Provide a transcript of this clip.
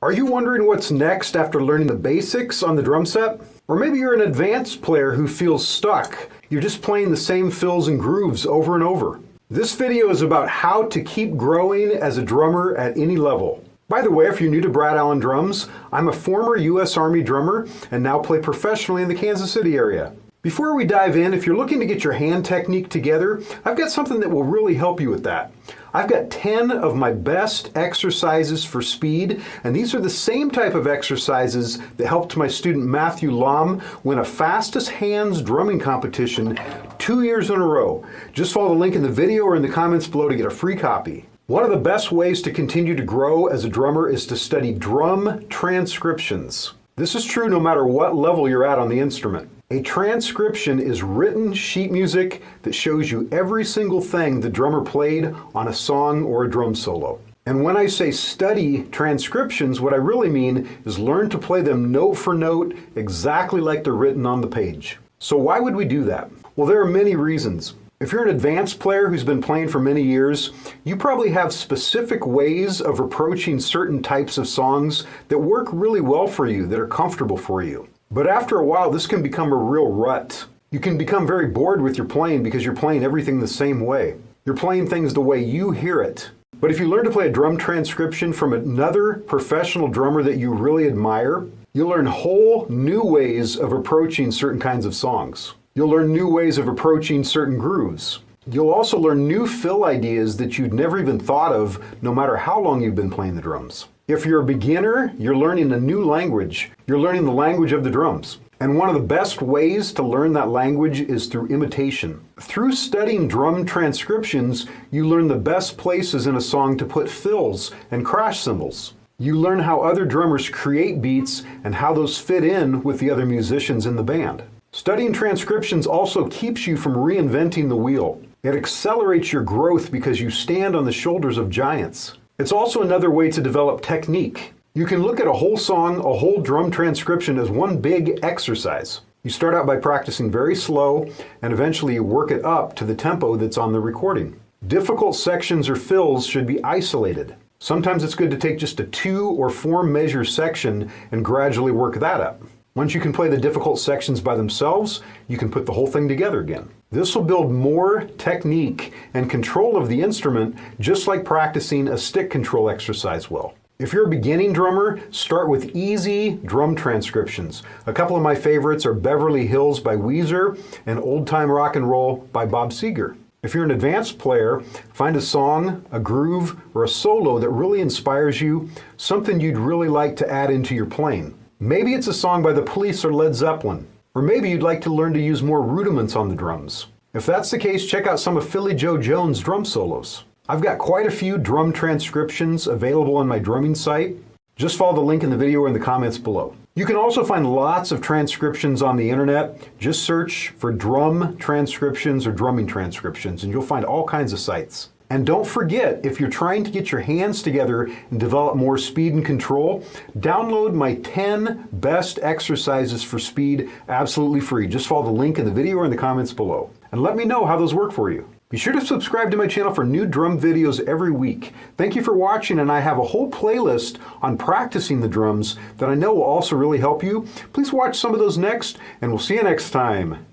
Are you wondering what's next after learning the basics on the drum set? Or maybe you're an advanced player who feels stuck. You're just playing the same fills and grooves over and over. This video is about how to keep growing as a drummer at any level. By the way, if you're new to Brad Allen Drums, I'm a former U.S. Army drummer and now play professionally in the Kansas City area. Before we dive in, if you're looking to get your hand technique together, I've got something that will really help you with that. I've got 10 of my best exercises for speed, and these are the same type of exercises that helped my student Matthew Lom win a fastest hands drumming competition 2 years in a row. Just follow the link in the video or in the comments below to get a free copy. One of the best ways to continue to grow as a drummer is to study drum transcriptions. This is true no matter what level you're at on the instrument. A transcription is written sheet music that shows you every single thing the drummer played on a song or a drum solo. And when I say study transcriptions, what I really mean is learn to play them note for note exactly like they're written on the page. So why would we do that? Well, there are many reasons. If you're an advanced player who's been playing for many years, you probably have specific ways of approaching certain types of songs that work really well for you, that are comfortable for you. But after a while, this can become a real rut. You can become very bored with your playing because you're playing everything the same way. You're playing things the way you hear it. But if you learn to play a drum transcription from another professional drummer that you really admire, you'll learn whole new ways of approaching certain kinds of songs. You'll learn new ways of approaching certain grooves. You'll also learn new fill ideas that you'd never even thought of, no matter how long you've been playing the drums. If you're a beginner, you're learning a new language. You're learning the language of the drums. And one of the best ways to learn that language is through imitation. Through studying drum transcriptions, you learn the best places in a song to put fills and crash cymbals. You learn how other drummers create beats and how those fit in with the other musicians in the band. Studying transcriptions also keeps you from reinventing the wheel. It accelerates your growth because you stand on the shoulders of giants. It's also another way to develop technique. You can look at a whole song, a whole drum transcription as one big exercise. You start out by practicing very slow, and eventually you work it up to the tempo that's on the recording. Difficult sections or fills should be isolated. Sometimes it's good to take just a 2 or 4 measure section and gradually work that up. Once you can play the difficult sections by themselves, you can put the whole thing together again. This will build more technique and control of the instrument, just like practicing a stick control exercise will. If you're a beginning drummer, start with easy drum transcriptions. A couple of my favorites are Beverly Hills by Weezer and Old Time Rock and Roll by Bob Seger. If you're an advanced player, find a song, a groove, or a solo that really inspires you, something you'd really like to add into your playing. Maybe it's a song by The Police or Led Zeppelin. Or maybe you'd like to learn to use more rudiments on the drums. If that's the case, check out some of Philly Joe Jones' drum solos. I've got quite a few drum transcriptions available on my drumming site. Just follow the link in the video or in the comments below. You can also find lots of transcriptions on the internet. Just search for drum transcriptions or drumming transcriptions, and you'll find all kinds of sites. And don't forget, if you're trying to get your hands together and develop more speed and control, download my 10 best exercises for speed absolutely free. Just follow the link in the video or in the comments below. And let me know how those work for you. Be sure to subscribe to my channel for new drum videos every week. Thank you for watching, and I have a whole playlist on practicing the drums that I know will also really help you. Please watch some of those next, and we'll see you next time.